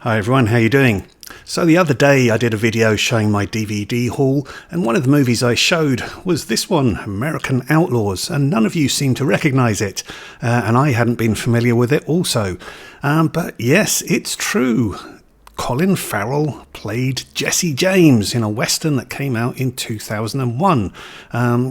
Hi everyone, how you doing? So the other day I did a video showing my DVD haul, and one of the movies I showed was this one, American Outlaws, and none of you seemed to recognise it, and I hadn't been familiar with it also. But yes, it's true. Colin Farrell played Jesse James in a Western that came out in 2001.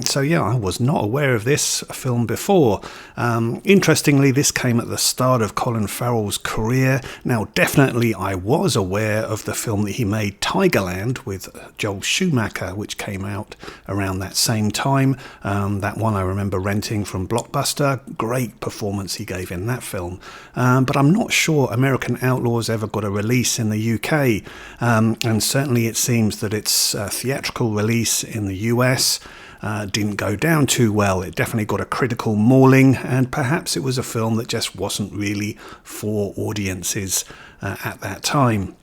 So yeah, I was not aware of this film before. Interestingly, this came at the start of Colin Farrell's career. Now, definitely I was aware of the film that he made, Tigerland, with Joel Schumacher, which came out around that same time. That one I remember renting from Blockbuster. Great performance he gave in that film. But I'm not sure American Outlaws ever got a release in the UK, and certainly it seems that its theatrical release in the US didn't go down too well. It definitely got a critical mauling, and perhaps it was a film that just wasn't really for audiences at that time.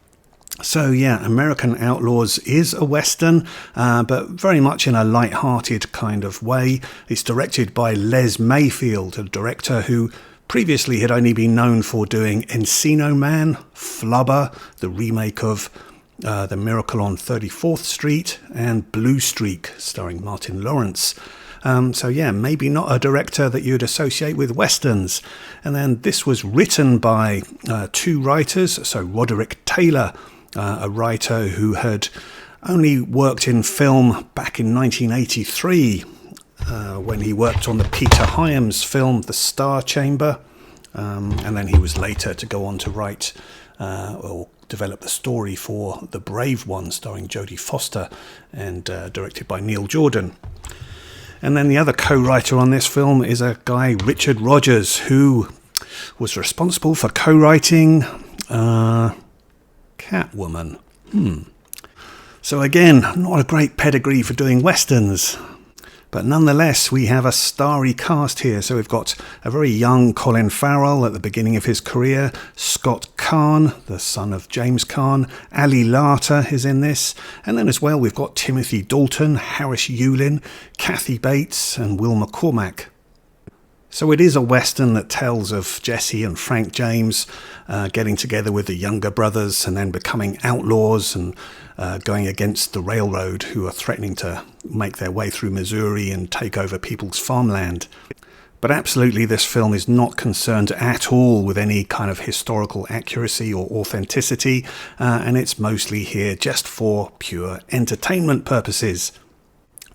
So yeah, American Outlaws is a Western, but very much in a light-hearted kind of way. It's directed by Les Mayfield, a director who previously had only been known for doing Encino Man, Flubber, the remake of The Miracle on 34th Street, and Blue Streak, starring Martin Lawrence. So yeah, maybe not a director that you'd associate with Westerns. And then this was written by two writers, so Roderick Taylor, a writer who had only worked in film back in 1983, when he worked on the Peter Hyams film The Star Chamber, and then he was later to go on to write or develop the story for The Brave One, starring Jodie Foster and directed by Neil Jordan. And then the other co-writer on this film is a guy, Richard Rogers, who was responsible for co-writing Catwoman. So again, not a great pedigree for doing westerns. But nonetheless, we have a starry cast here. So we've got a very young Colin Farrell at the beginning of his career, Scott Caan, the son of James Caan, Ali Larter is in this, and then as well we've got Timothy Dalton, Harris Yulin, Kathy Bates and Will McCormack. So it is a Western that tells of Jesse and Frank James getting together with the younger brothers and then becoming outlaws and going against the railroad, who are threatening to make their way through Missouri and take over people's farmland. But absolutely, this film is not concerned at all with any kind of historical accuracy or authenticity, and it's mostly here just for pure entertainment purposes.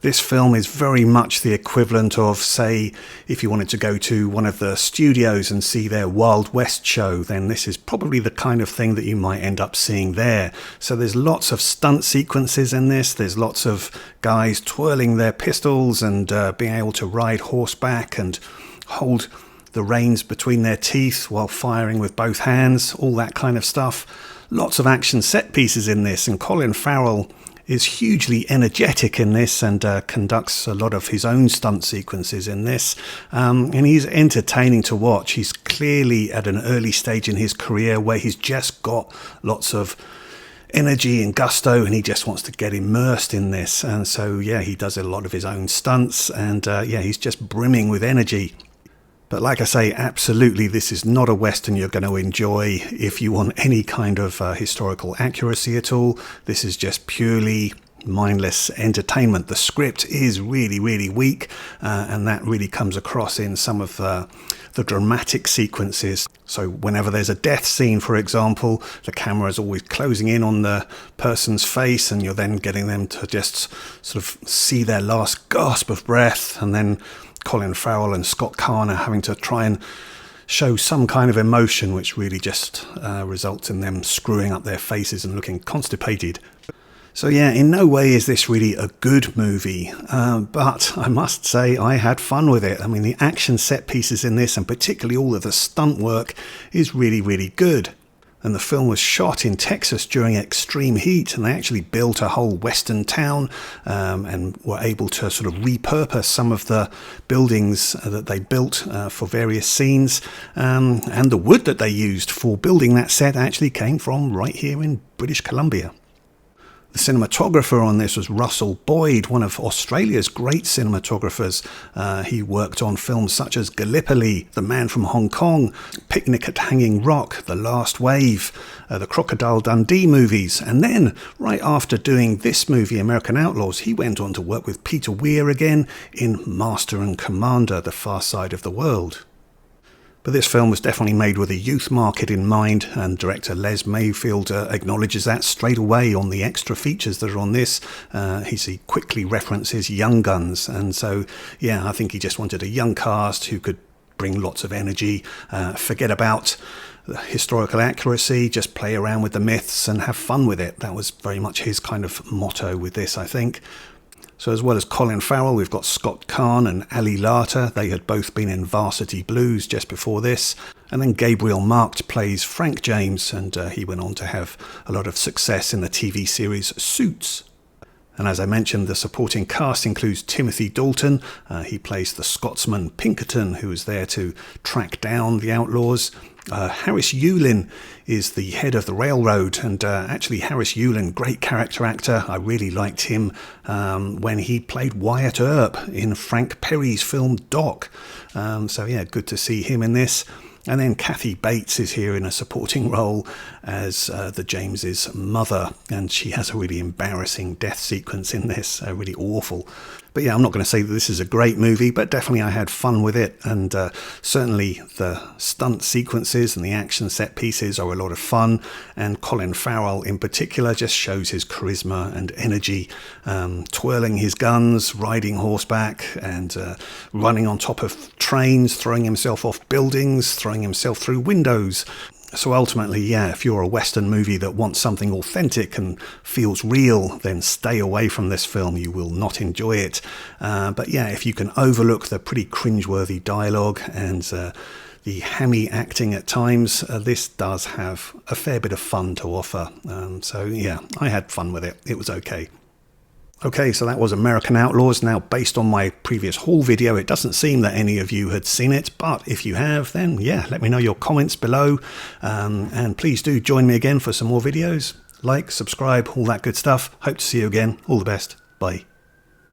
This film is very much the equivalent of, say, if you wanted to go to one of the studios and see their Wild West show, then this is probably the kind of thing that you might end up seeing there. So there's lots of stunt sequences in this. There's lots of guys twirling their pistols and being able to ride horseback and hold the reins between their teeth while firing with both hands, all that kind of stuff. Lots of action set pieces in this, and Colin Farrell is hugely energetic in this and conducts a lot of his own stunt sequences in this, and he's entertaining to watch. He's clearly at an early stage in his career where he's just got lots of energy and gusto, and he just wants to get immersed in this. And so yeah, he does a lot of his own stunts, and yeah, he's just brimming with energy. But like I say, absolutely, this is not a Western you're going to enjoy if you want any kind of historical accuracy at all. This is just purely mindless entertainment. The script is really, really weak, and that really comes across in some of the dramatic sequences. So whenever there's a death scene, for example, the camera is always closing in on the person's face, and you're then getting them to just sort of see their last gasp of breath, and then Colin Farrell and Scott Caan are having to try and show some kind of emotion, which really just results in them screwing up their faces and looking constipated. So yeah, in no way is this really a good movie, but I must say I had fun with it. I mean, the action set pieces in this, and particularly all of the stunt work, is really, really good. And the film was shot in Texas during extreme heat, and they actually built a whole western town and were able to sort of repurpose some of the buildings that they built for various scenes. And the wood that they used for building that set actually came from right here in British Columbia. The cinematographer on this was Russell Boyd, one of Australia's great cinematographers. He worked on films such as Gallipoli, The Man from Hong Kong, Picnic at Hanging Rock, The Last Wave, the Crocodile Dundee movies. And then, right after doing this movie, American Outlaws, he went on to work with Peter Weir again in Master and Commander, The Far Side of the World. But this film was definitely made with a youth market in mind, and director Les Mayfield acknowledges that straight away on the extra features that are on this. He quickly references Young Guns, and so, yeah, I think he just wanted a young cast who could bring lots of energy, forget about the historical accuracy, just play around with the myths and have fun with it. That was very much his kind of motto with this, I think. So as well as Colin Farrell, we've got Scott Caan and Ali Larter. They had both been in Varsity Blues just before this. And then Gabriel Markt plays Frank James, and he went on to have a lot of success in the TV series Suits. And as I mentioned, the supporting cast includes Timothy Dalton. He plays the Scotsman Pinkerton, who is there to track down the outlaws. Harris Yulin is the head of the railroad, and actually Harris Yulin, great character actor. I really liked him when he played Wyatt Earp in Frank Perry's film Doc. So yeah, good to see him in this. And then Kathy Bates is here in a supporting role as the James's mother, and she has a really embarrassing death sequence in this, really awful. But yeah, I'm not going to say that this is a great movie, but definitely I had fun with it, and certainly the stunt sequences and the action set pieces are a lot of fun, and Colin Farrell in particular just shows his charisma and energy, twirling his guns, riding horseback, and running on top of trains, throwing himself off buildings, throwing himself through windows. So ultimately, yeah, if you're a Western movie that wants something authentic and feels real, then stay away from this film. You will not enjoy it. But yeah, if you can overlook the pretty cringeworthy dialogue and the hammy acting at times, this does have a fair bit of fun to offer. So yeah, I had fun with it. It was okay. Okay, so that was American Outlaws. Now, based on my previous haul video, it doesn't seem that any of you had seen it, but if you have, then yeah, let me know your comments below. And please do join me again for some more videos. Like, subscribe, all that good stuff. Hope to see you again. All the best. Bye.